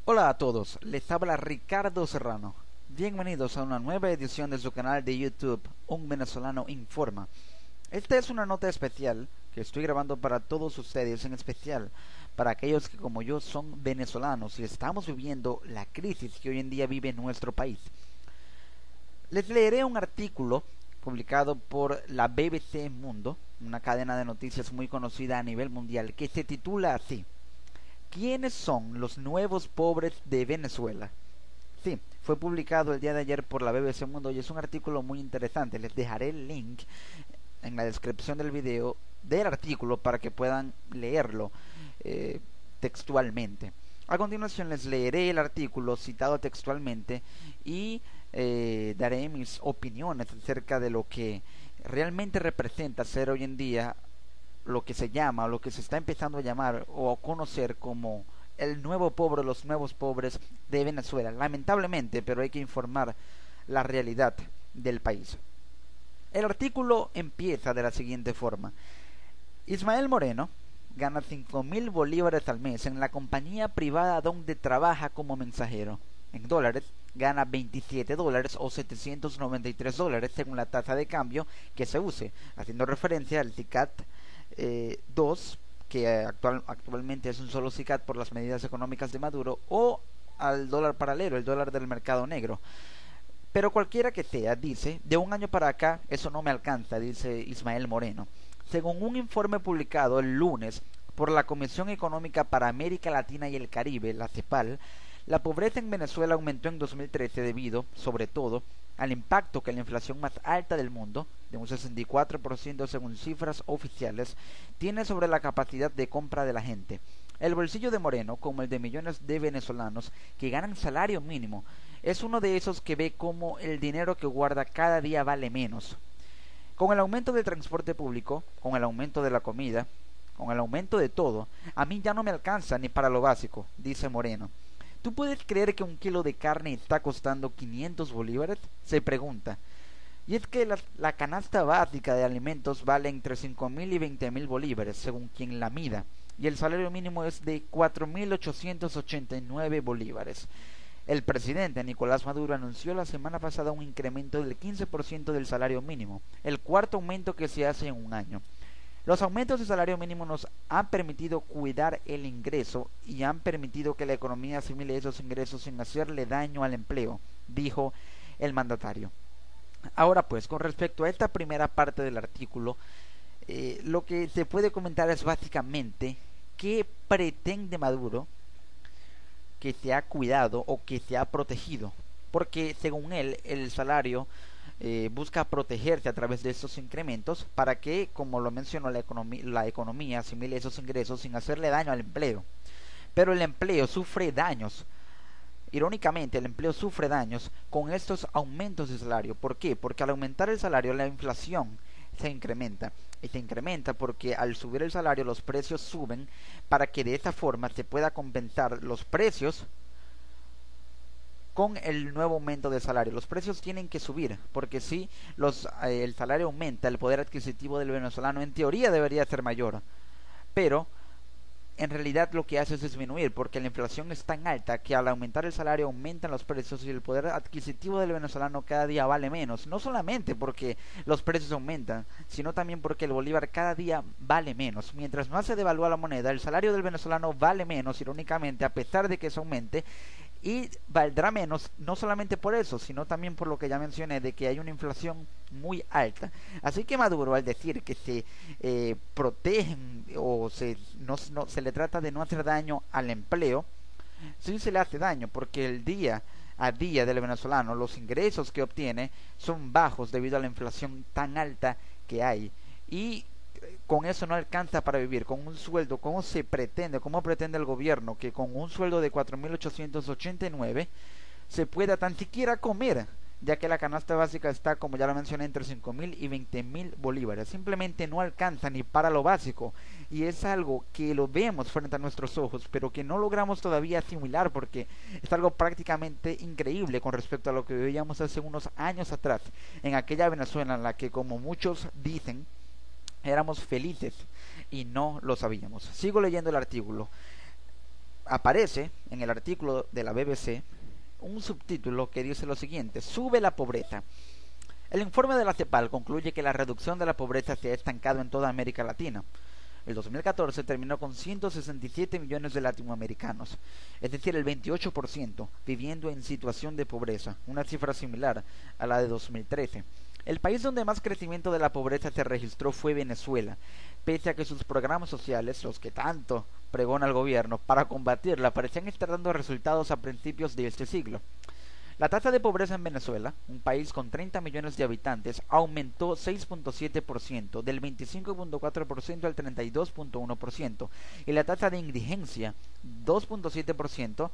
Hola a todos, les habla Ricardo Serrano. Bienvenidos a una nueva edición de su canal de YouTube, Un Venezolano Informa. Esta es una nota especial que estoy grabando para todos ustedes, en especial para aquellos que como yo son venezolanos y estamos viviendo la crisis que hoy en día vive nuestro país. Les leeré un artículo publicado por la BBC Mundo, una cadena de noticias muy conocida a nivel mundial, que se titula así: ¿Quiénes son los nuevos pobres de Venezuela? Sí, fue publicado el día de ayer por la BBC Mundo y es un artículo muy interesante. Les dejaré el link en la descripción del video del artículo para que puedan leerlo textualmente. A continuación les leeré el artículo citado textualmente y daré mis opiniones acerca de lo que realmente representa ser hoy en día lo que se llama, o lo que se está empezando a llamar o a conocer como el nuevo pobre, los nuevos pobres de Venezuela. Lamentablemente, pero hay que informar la realidad del país. El artículo empieza de la siguiente forma: Ismael Moreno gana 5.000 bolívares al mes en la compañía privada donde trabaja como mensajero. En dólares, gana $27 o $793 según la tasa de cambio que se use, haciendo referencia al SICAD 2, que actualmente es un solo SICAD por las medidas económicas de Maduro, o al dólar paralelo, el dólar del mercado negro. Pero cualquiera que sea, dice, de un año para acá eso no me alcanza, dice Ismael Moreno. Según un informe publicado el lunes por la Comisión Económica para América Latina y el Caribe, la CEPAL, la pobreza en Venezuela aumentó en 2013 debido, sobre todo, al impacto que la inflación más alta del mundo, de un 64% según cifras oficiales, tiene sobre la capacidad de compra de la gente. El bolsillo de Moreno, como el de millones de venezolanos que ganan salario mínimo, es uno de esos que ve como el dinero que guarda cada día vale menos. Con el aumento del transporte público, con el aumento de la comida, con el aumento de todo, a mí ya no me alcanza ni para lo básico, dice Moreno. ¿Tú puedes creer que un kilo de carne está costando 500 bolívares? Se pregunta. Y es que la canasta básica de alimentos vale entre 5.000 y 20.000 bolívares, según quien la mida, y el salario mínimo es de 4.889 bolívares. El presidente Nicolás Maduro anunció la semana pasada un incremento del 15% del salario mínimo, el cuarto aumento que se hace en un año. Los aumentos de salario mínimo nos han permitido cuidar el ingreso y han permitido que la economía asimile esos ingresos sin hacerle daño al empleo, dijo el mandatario. Ahora pues, con respecto a esta primera parte del artículo, lo que se puede comentar es básicamente qué pretende Maduro que se ha cuidado o que se ha protegido, porque según él el salario busca protegerse a través de esos incrementos para que, como lo mencionó, la economía asimile esos ingresos sin hacerle daño al empleo. Pero el empleo sufre daños. Irónicamente, el empleo sufre daños con estos aumentos de salario. ¿Por qué? Porque al aumentar el salario, la inflación se incrementa. Y se incrementa porque al subir el salario, los precios suben para que de esa forma se pueda compensar los precios con el nuevo aumento de salario. Los precios tienen que subir, porque si el salario aumenta, el poder adquisitivo del venezolano en teoría debería ser mayor, pero en realidad lo que hace es disminuir, porque la inflación es tan alta que al aumentar el salario aumentan los precios y el poder adquisitivo del venezolano cada día vale menos, no solamente porque los precios aumentan, sino también porque el bolívar cada día vale menos. Mientras más se devalúa la moneda, el salario del venezolano vale menos, irónicamente, a pesar de que eso aumente, y valdrá menos, no solamente por eso, sino también por lo que ya mencioné, de que hay una inflación muy alta. Así que Maduro, al decir que se protegen o se le trata de no hacer daño al empleo, sí se le hace daño, porque el día a día del venezolano, los ingresos que obtiene son bajos debido a la inflación tan alta que hay, y con eso no alcanza para vivir. Con un sueldo, cómo pretende el gobierno que con un sueldo de 4.889 se pueda tan siquiera comer, ya que la canasta básica está, como ya lo mencioné, entre 5.000 y 20.000 bolívares? Simplemente no alcanza ni para lo básico, y es algo que lo vemos frente a nuestros ojos, pero que no logramos todavía asimilar, porque es algo prácticamente increíble con respecto a lo que veíamos hace unos años atrás, en aquella Venezuela en la que, como muchos dicen, éramos felices y no lo sabíamos. Sigo leyendo el artículo. Aparece en el artículo de la BBC un subtítulo que dice lo siguiente: sube la pobreza. El informe de la CEPAL concluye que la reducción de la pobreza se ha estancado en toda América Latina. El 2014 terminó con 167 millones de latinoamericanos, es decir, el 28%, viviendo en situación de pobreza, una cifra similar a la de 2013. El país donde más crecimiento de la pobreza se registró fue Venezuela, pese a que sus programas sociales, los que tanto pregona el gobierno para combatirla, parecían estar dando resultados a principios de este siglo. La tasa de pobreza en Venezuela, un país con 30 millones de habitantes, aumentó 6.7%, del 25.4% al 32.1%, y la tasa de indigencia, 2.7%,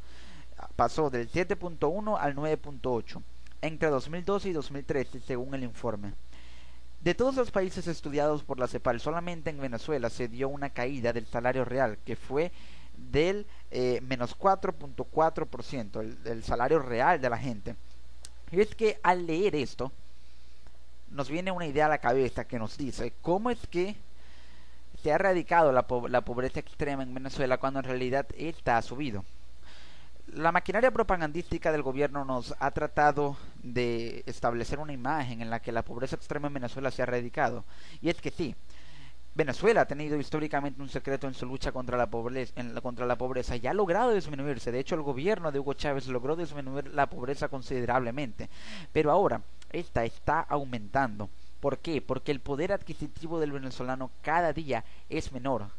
pasó del 7.1 al 9.8, entre 2012 y 2013, según el informe. De todos los países estudiados por la CEPAL, solamente en Venezuela se dio una caída del salario real, que fue del menos 4.4%, el salario real de la gente. Y es que al leer esto, nos viene una idea a la cabeza que nos dice: ¿cómo es que se ha erradicado la pobreza extrema en Venezuela cuando en realidad esta ha subido? La maquinaria propagandística del gobierno nos ha tratado de establecer una imagen en la que la pobreza extrema en Venezuela se ha erradicado. Y es que sí, Venezuela ha tenido históricamente un secreto en su lucha contra la pobreza y ha logrado disminuirse. De hecho, el gobierno de Hugo Chávez logró disminuir la pobreza considerablemente. Pero ahora, esta está aumentando. ¿Por qué? Porque el poder adquisitivo del venezolano cada día es menor.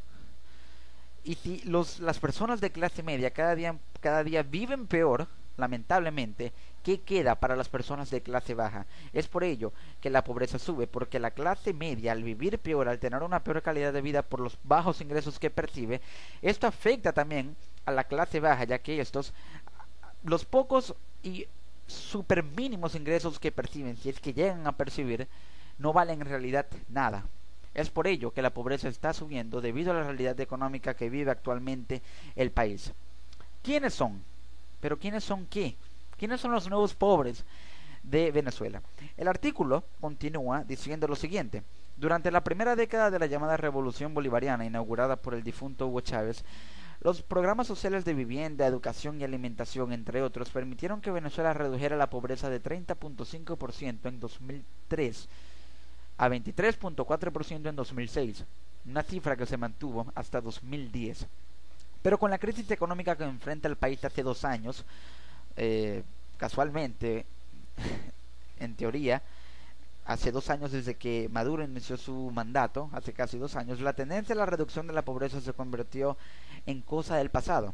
Y si las personas de clase media cada día viven peor, lamentablemente, ¿qué queda para las personas de clase baja? Es por ello que la pobreza sube, porque la clase media, al vivir peor, al tener una peor calidad de vida por los bajos ingresos que percibe, esto afecta también a la clase baja, ya que los pocos y super mínimos ingresos que perciben, si es que llegan a percibir, no valen en realidad nada. Es por ello que la pobreza está subiendo debido a la realidad económica que vive actualmente el país. ¿Quiénes son? ¿Pero quiénes son qué? ¿Quiénes son los nuevos pobres de Venezuela? El artículo continúa diciendo lo siguiente: durante la primera década de la llamada Revolución Bolivariana, inaugurada por el difunto Hugo Chávez, los programas sociales de vivienda, educación y alimentación, entre otros, permitieron que Venezuela redujera la pobreza de 30.5% en 2003 a 23.4% en 2006, una cifra que se mantuvo hasta 2010. Pero con la crisis económica que enfrenta el país hace 2 años, casualmente, en teoría, hace 2 años desde que Maduro inició su mandato, hace casi 2 años, la tendencia a la reducción de la pobreza se convirtió en cosa del pasado.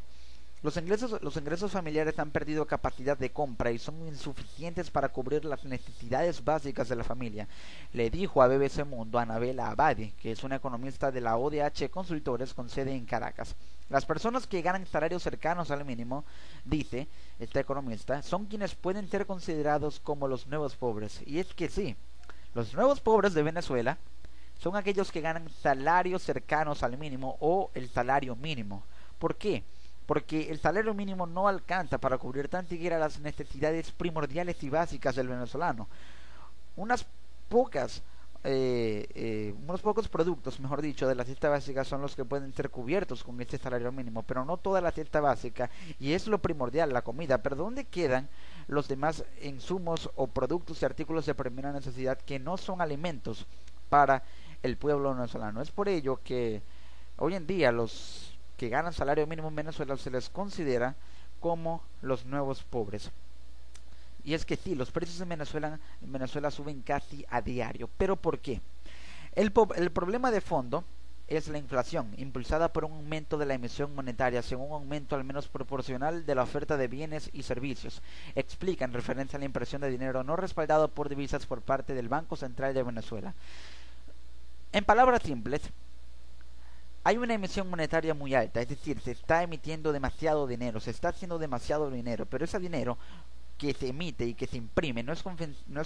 Los ingresos familiares han perdido capacidad de compra y son insuficientes para cubrir las necesidades básicas de la familia, le dijo a BBC Mundo Anabela Abadi, que es una economista de la ODH Consultores con sede en Caracas. Las personas que ganan salarios cercanos al mínimo, dice esta economista, son quienes pueden ser considerados como los nuevos pobres. Y es que sí, los nuevos pobres de Venezuela son aquellos que ganan salarios cercanos al mínimo o el salario mínimo. ¿Por qué? Porque el salario mínimo no alcanza para cubrir tan siquiera las necesidades primordiales y básicas del venezolano. Unos pocos productos, mejor dicho, de la cesta básica son los que pueden ser cubiertos con este salario mínimo, pero no toda la cesta básica, y es lo primordial, la comida. Pero ¿dónde quedan los demás insumos o productos y artículos de primera necesidad que no son alimentos para el pueblo venezolano? Es por ello que hoy en día los que ganan salario mínimo en Venezuela se les considera como los nuevos pobres. Y es que sí, los precios en Venezuela suben casi a diario. ¿Pero por qué? El problema de fondo es la inflación, impulsada por un aumento de la emisión monetaria, según un aumento al menos proporcional de la oferta de bienes y servicios. Explica en referencia a la impresión de dinero no respaldado por divisas por parte del Banco Central de Venezuela. En palabras simples, hay una emisión monetaria muy alta, es decir, se está emitiendo demasiado dinero, se está haciendo demasiado dinero, pero ese dinero que se emite y que se imprime no es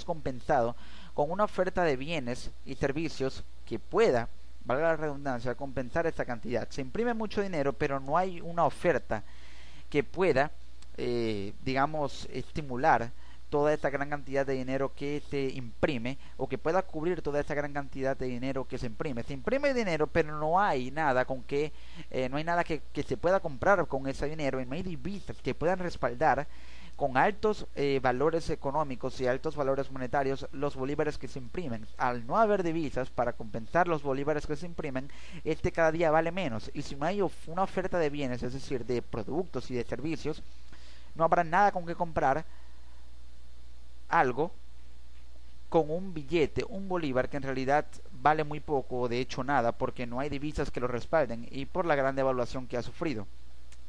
compensado con una oferta de bienes y servicios que pueda, valga la redundancia, compensar esa cantidad. Se imprime mucho dinero, pero no hay una oferta que pueda, estimular toda esta gran cantidad de dinero que se imprime, o que pueda cubrir toda esta gran cantidad de dinero que se imprime. Se imprime dinero, pero no hay nada con que no hay nada que se pueda comprar con ese dinero, y no hay divisas que puedan respaldar con altos valores económicos y altos valores monetarios los bolívares que se imprimen. Al no haber divisas para compensar los bolívares que se imprimen, este cada día vale menos, y si no hay una oferta de bienes, es decir, de productos y de servicios, no habrá nada con que comprar algo con un billete, un bolívar, que en realidad vale muy poco, o de hecho nada, porque no hay divisas que lo respalden y por la gran devaluación que ha sufrido.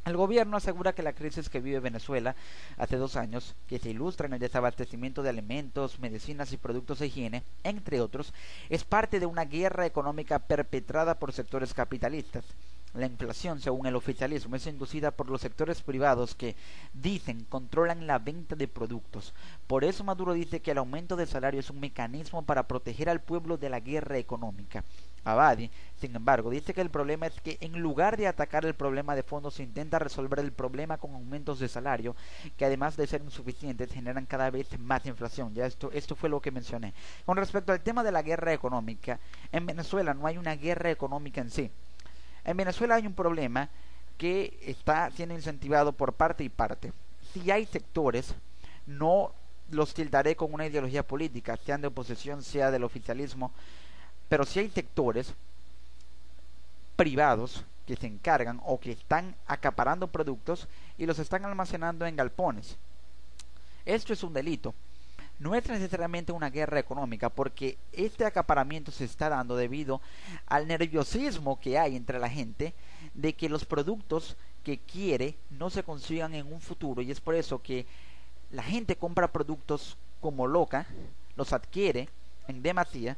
El gobierno asegura que la crisis que vive Venezuela hace 2 años, que se ilustra en el desabastecimiento de alimentos, medicinas y productos de higiene, entre otros, es parte de una guerra económica perpetrada por sectores capitalistas. La inflación, según el oficialismo, es inducida por los sectores privados que, dicen, controlan la venta de productos. Por eso Maduro dice que el aumento del salario es un mecanismo para proteger al pueblo de la guerra económica. Abadi, sin embargo, dice que el problema es que en lugar de atacar el problema de fondo, se intenta resolver el problema con aumentos de salario que, además de ser insuficientes, generan cada vez más inflación. Ya esto fue lo que mencioné. Con respecto al tema de la guerra económica, en Venezuela no hay una guerra económica en sí. En Venezuela hay un problema que está siendo incentivado por parte y parte. Si hay sectores, no los tildaré con una ideología política, sean de oposición, sea del oficialismo, pero si hay sectores privados que se encargan o que están acaparando productos y los están almacenando en galpones. Esto es un delito. No es necesariamente una guerra económica, porque este acaparamiento se está dando debido al nerviosismo que hay entre la gente de que los productos que quiere no se consigan en un futuro, y es por eso que la gente compra productos como loca, los adquiere en demasía,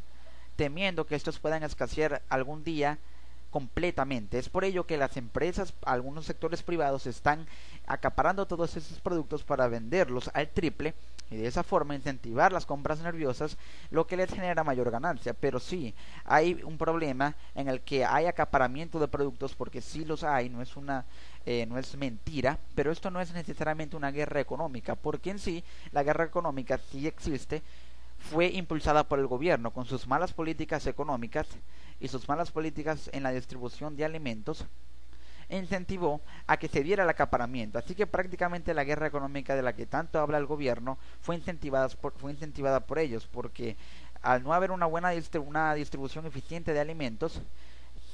temiendo que estos puedan escasear algún día completamente. Es por ello que las empresas, algunos sectores privados, están acaparando todos esos productos para venderlos al triple y de esa forma incentivar las compras nerviosas, lo que les genera mayor ganancia. Pero sí, hay un problema en el que hay acaparamiento de productos, porque sí los hay, no es mentira, pero esto no es necesariamente una guerra económica, porque en sí la guerra económica sí existe, fue impulsada por el gobierno con sus malas políticas económicas y sus malas políticas en la distribución de alimentos, incentivó a que se diera el acaparamiento. Así que prácticamente la guerra económica de la que tanto habla el gobierno fue incentivada por ellos, porque al no haber una distribución eficiente de alimentos,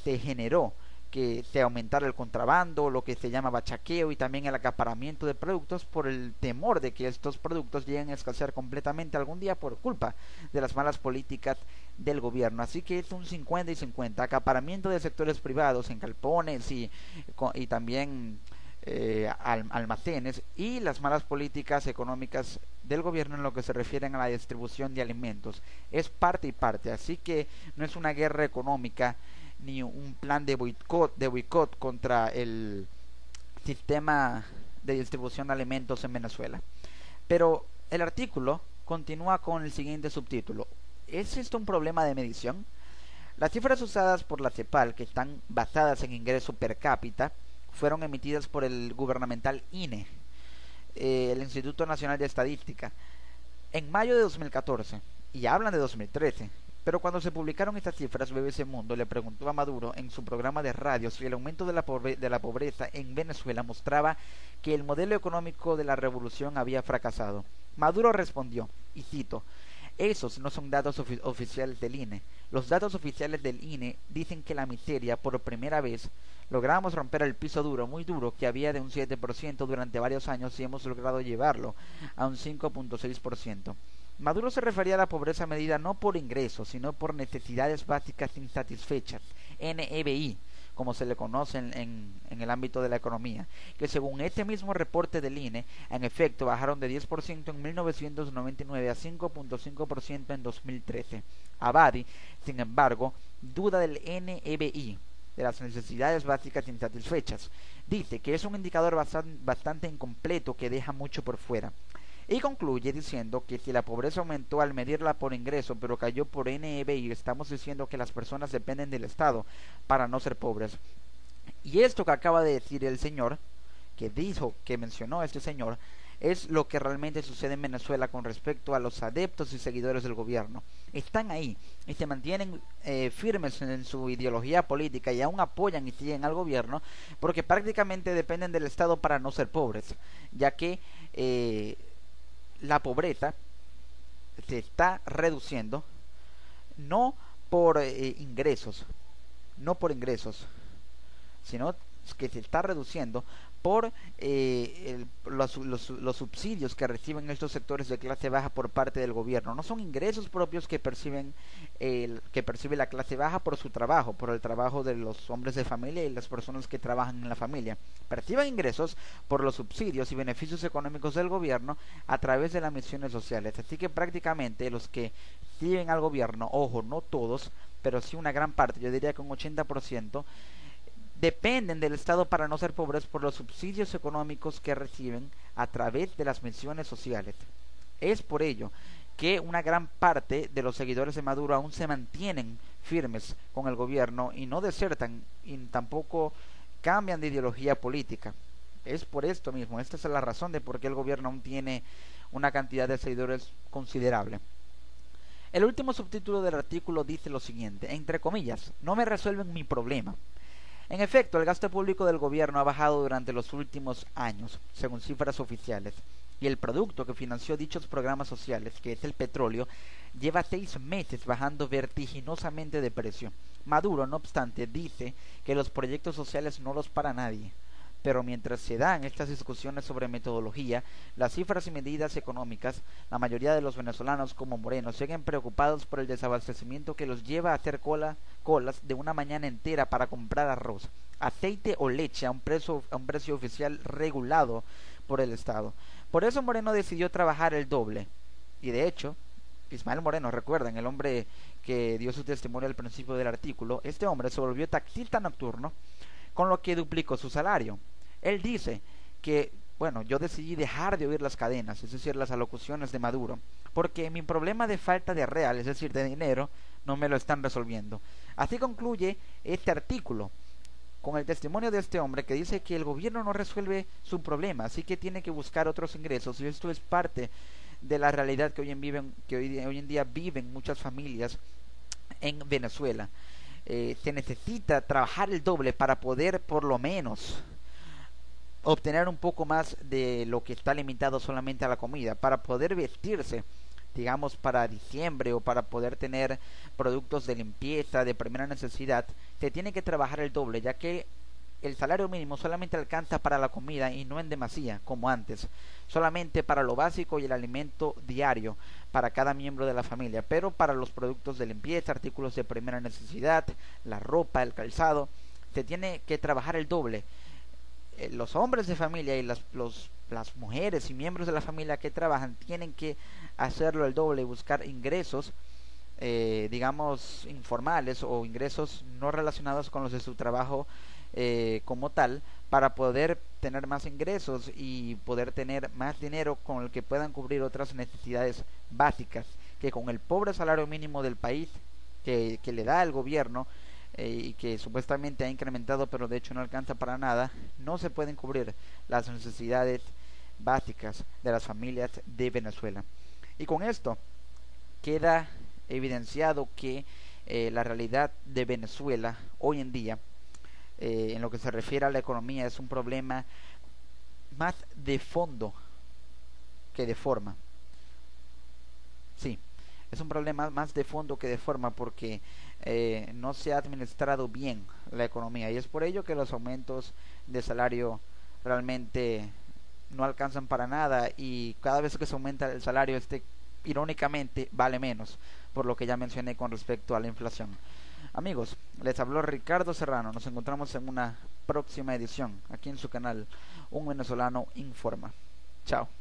se generó que se aumentara el contrabando, lo que se llama bachaqueo, y también el acaparamiento de productos, por el temor de que estos productos lleguen a escasear completamente algún día por culpa de las malas políticas del gobierno. Así que es un 50 y 50, acaparamiento de sectores privados en galpones y también almacenes, y las malas políticas económicas del gobierno en lo que se refieren a la distribución de alimentos. Es parte y parte, así que no es una guerra económica ni un plan de boicot contra el sistema de distribución de alimentos en Venezuela. Pero el artículo continúa con el siguiente subtítulo: ¿es esto un problema de medición? Las cifras usadas por la CEPAL, que están basadas en ingreso per cápita, fueron emitidas por el gubernamental INE, el Instituto Nacional de Estadística, en mayo de 2014, y hablan de 2013. Pero cuando se publicaron estas cifras, BBC Mundo le preguntó a Maduro en su programa de radio si el aumento de la pobreza en Venezuela mostraba que el modelo económico de la revolución había fracasado. Maduro respondió, y cito: esos no son datos oficiales del INE. Los datos oficiales del INE dicen que la miseria, por primera vez, logramos romper el piso duro, muy duro, que había de un 7% durante varios años, y hemos logrado llevarlo a un 5.6%. Maduro se refería a la pobreza medida no por ingresos, sino por necesidades básicas insatisfechas, NEBI, como se le conoce en el ámbito de la economía, que según este mismo reporte del INE, en efecto bajaron de 10% en 1999 a 5.5% en 2013. Abadi, sin embargo, duda del NEBI, de las necesidades básicas insatisfechas. Dice que es un indicador bastante incompleto que deja mucho por fuera. Y concluye diciendo que si la pobreza aumentó al medirla por ingreso, pero cayó por NEBI, estamos diciendo que las personas dependen del Estado para no ser pobres. Y esto que acaba de decir el señor, que mencionó este señor, es lo que realmente sucede en Venezuela con respecto a los adeptos y seguidores del gobierno. Están ahí y se mantienen firmes en su ideología política y aún apoyan y siguen al gobierno porque prácticamente dependen del Estado para no ser pobres, ya que la pobreza se está reduciendo no por ingresos, no por ingresos, sino que se está reduciendo por los subsidios que reciben estos sectores de clase baja por parte del gobierno. No son ingresos propios que percibe la clase baja por su trabajo, por el trabajo de los hombres de familia y las personas que trabajan en la familia. Perciben ingresos por los subsidios y beneficios económicos del gobierno a través de las misiones sociales. Así que prácticamente los que siguen al gobierno, ojo, no todos, pero sí una gran parte, yo diría que un 80%, dependen del Estado para no ser pobres por los subsidios económicos que reciben a través de las misiones sociales. Es por ello que una gran parte de los seguidores de Maduro aún se mantienen firmes con el gobierno y no desertan y tampoco cambian de ideología política. Es por esto mismo, esta es la razón de por qué el gobierno aún tiene una cantidad de seguidores considerable. El último subtítulo del artículo dice lo siguiente, entre comillas, no me resuelven mi problema. En efecto, el gasto público del gobierno ha bajado durante los últimos años, según cifras oficiales, y el producto que financió dichos programas sociales, que es el petróleo, lleva 6 meses bajando vertiginosamente de precio. Maduro, no obstante, dice que los proyectos sociales no los para nadie. Pero mientras se dan estas discusiones sobre metodología, las cifras y medidas económicas, la mayoría de los venezolanos como Moreno siguen preocupados por el desabastecimiento que los lleva a hacer colas de una mañana entera para comprar arroz, aceite o leche a un precio oficial regulado por el Estado. Por eso Moreno decidió trabajar el doble. Y de hecho, Ismael Moreno, recuerdan, el hombre que dio su testimonio al principio del artículo, este hombre se volvió taxista nocturno, con lo que duplicó su salario. Él dice que, bueno, yo decidí dejar de oír las cadenas, es decir, las alocuciones de Maduro, porque mi problema de falta de real, es decir, de dinero, no me lo están resolviendo. Así concluye este artículo, con el testimonio de este hombre que dice que el gobierno no resuelve su problema, así que tiene que buscar otros ingresos, y esto es parte de la realidad que hoy en día viven muchas familias en Venezuela. Se necesita trabajar el doble para poder por lo menos obtener un poco más de lo que está limitado solamente a la comida, para poder vestirse, digamos para diciembre, o para poder tener productos de limpieza de primera necesidad. Se tiene que trabajar el doble, ya que el salario mínimo solamente alcanza para la comida y no en demasía como antes, solamente para lo básico y el alimento diario para cada miembro de la familia, pero para los productos de limpieza, artículos de primera necesidad, la ropa, el calzado, se tiene que trabajar el doble. Los hombres de familia y las mujeres y miembros de la familia que trabajan tienen que hacerlo el doble y buscar ingresos digamos informales o ingresos no relacionados con los de su trabajo como tal, para poder tener más ingresos y poder tener más dinero con el que puedan cubrir otras necesidades básicas que con el pobre salario mínimo del país que le da el gobierno y que supuestamente ha incrementado pero de hecho no alcanza para nada, no se pueden cubrir las necesidades básicas de las familias de Venezuela. Y con esto queda evidenciado que la realidad de Venezuela hoy en día, en lo que se refiere a la economía, es un problema más de fondo que de forma. Sí, es un problema más de fondo que de forma, porque no se ha administrado bien la economía, y es por ello que los aumentos de salario realmente no alcanzan para nada, y cada vez que se aumenta el salario, irónicamente vale menos, por lo que ya mencioné con respecto a la inflación. Amigos, les habló Ricardo Serrano. Nos encontramos en una próxima edición aquí en su canal Un Venezolano Informa. Chao.